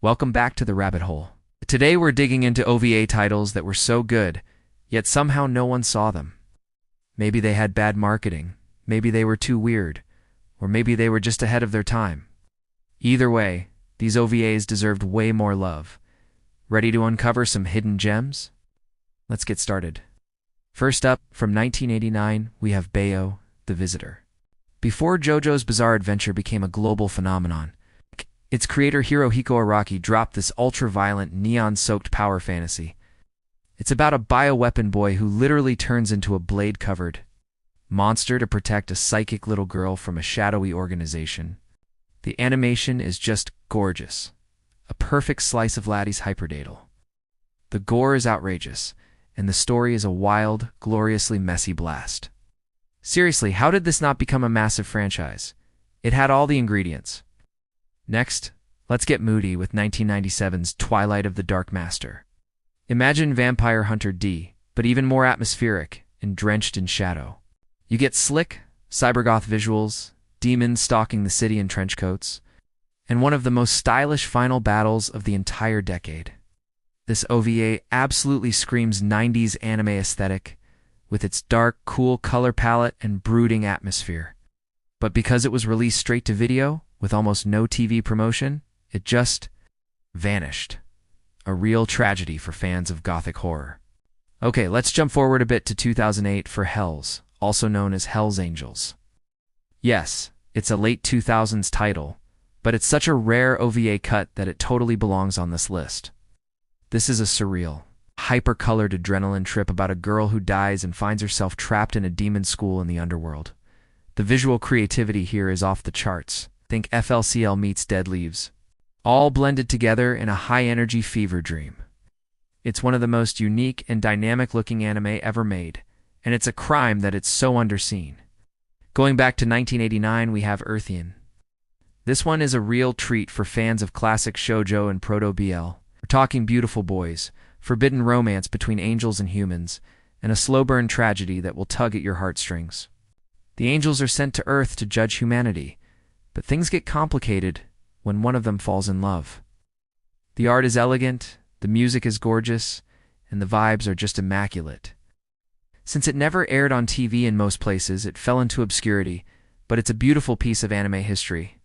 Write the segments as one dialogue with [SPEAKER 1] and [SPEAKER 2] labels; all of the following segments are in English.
[SPEAKER 1] Welcome back to the rabbit hole. Today we're digging into OVA titles that were so good, yet somehow no one saw them. Maybe they had bad marketing, maybe they were too weird, or maybe they were just ahead of their time. Either way, these OVAs deserved way more love. Ready to uncover some hidden gems? Let's get started. First up, from 1989, we have Bayo, the Visitor. Before JoJo's Bizarre Adventure became a global phenomenon, its creator Hirohiko Araki dropped this ultra-violent, neon-soaked power fantasy. It's about a bioweapon boy who literally turns into a blade-covered monster to protect a psychic little girl from a shadowy organization. The animation is just gorgeous. A perfect slice of Laddie's hyperdatal. The gore is outrageous, and the story is a wild, gloriously messy blast. Seriously, how did this not become a massive franchise? It had all the ingredients. Next, let's get moody with 1997's Twilight of the Dark Master. Imagine Vampire Hunter D, but even more atmospheric and drenched in shadow. You get slick, cybergoth visuals, demons stalking the city in trenchcoats, and one of the most stylish final battles of the entire decade. This OVA absolutely screams 90s anime aesthetic, with its dark, cool color palette and brooding atmosphere. But because it was released straight to video, with almost no TV promotion, it just vanished. A real tragedy for fans of gothic horror. Okay, let's jump forward a bit to 2008 for Hells, also known as Hell's Angels. Yes, it's a late 2000s title, but it's such a rare OVA cut that it totally belongs on this list. This is a surreal, hyper-colored adrenaline trip about a girl who dies and finds herself trapped in a demon school in the underworld. The visual creativity here is off the charts. Think FLCL meets Dead Leaves. All blended together in a high-energy fever dream. It's one of the most unique and dynamic-looking anime ever made, and it's a crime that it's so underseen. Going back to 1989, we have Earthian. This one is a real treat for fans of classic shoujo and proto-BL. We're talking beautiful boys, forbidden romance between angels and humans, and a slow-burn tragedy that will tug at your heartstrings. The angels are sent to Earth to judge humanity, but things get complicated when one of them falls in love. The art is elegant, the music is gorgeous, and the vibes are just immaculate. Since it never aired on TV in most places, it fell into obscurity, but it's a beautiful piece of anime history.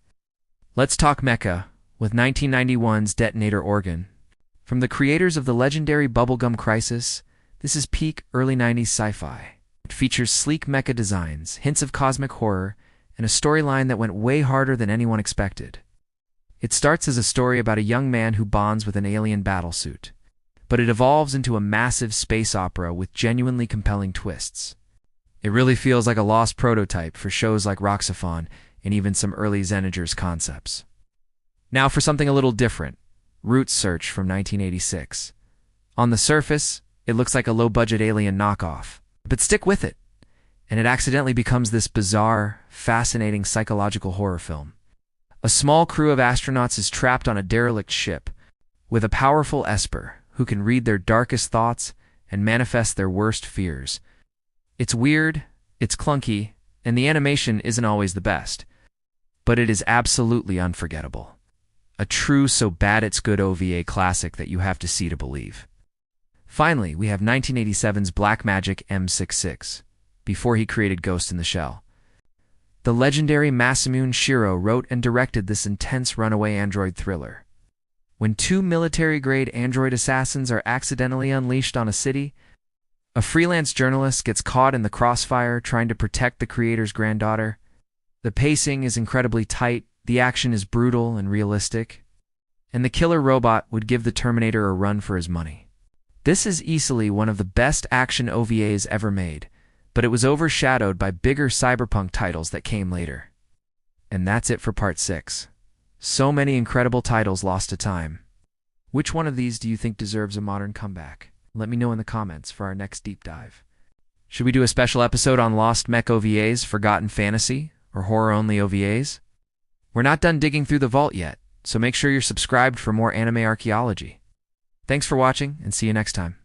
[SPEAKER 1] Let's talk mecha, with 1991's Detonator Organ. From the creators of the legendary Bubblegum Crisis, this is peak early 90s sci-fi. It features sleek mecha designs, hints of cosmic horror, and a storyline that went way harder than anyone expected. It starts as a story about a young man who bonds with an alien battlesuit, but it evolves into a massive space opera with genuinely compelling twists. It really feels like a lost prototype for shows like Roxaphon and even some early Xenagers concepts. Now for something a little different, Root Search from 1986. On the surface, it looks like a low-budget alien knockoff, but stick with it, and it accidentally becomes this bizarre, fascinating psychological horror film. A small crew of astronauts is trapped on a derelict ship, with a powerful Esper who can read their darkest thoughts and manifest their worst fears. It's weird, it's clunky, and the animation isn't always the best, but it is absolutely unforgettable. A true so-bad-it's-good OVA classic that you have to see to believe. Finally, we have 1987's Blackmagic M66, before he created Ghost in the Shell. The legendary Masamune Shirow wrote and directed this intense runaway android thriller. When two military-grade android assassins are accidentally unleashed on a city, a freelance journalist gets caught in the crossfire trying to protect the creator's granddaughter. The pacing is incredibly tight, the action is brutal and realistic, and the killer robot would give the Terminator a run for his money. This is easily one of the best action OVAs ever made, but it was overshadowed by bigger cyberpunk titles that came later. And that's it for part 6. So many incredible titles lost to time. Which one of these do you think deserves a modern comeback? Let me know in the comments for our next deep dive. Should we do a special episode on lost mech OVAs, forgotten fantasy, or horror-only OVAs? We're not done digging through the vault yet, so make sure you're subscribed for more anime archaeology. Thanks for watching, and see you next time.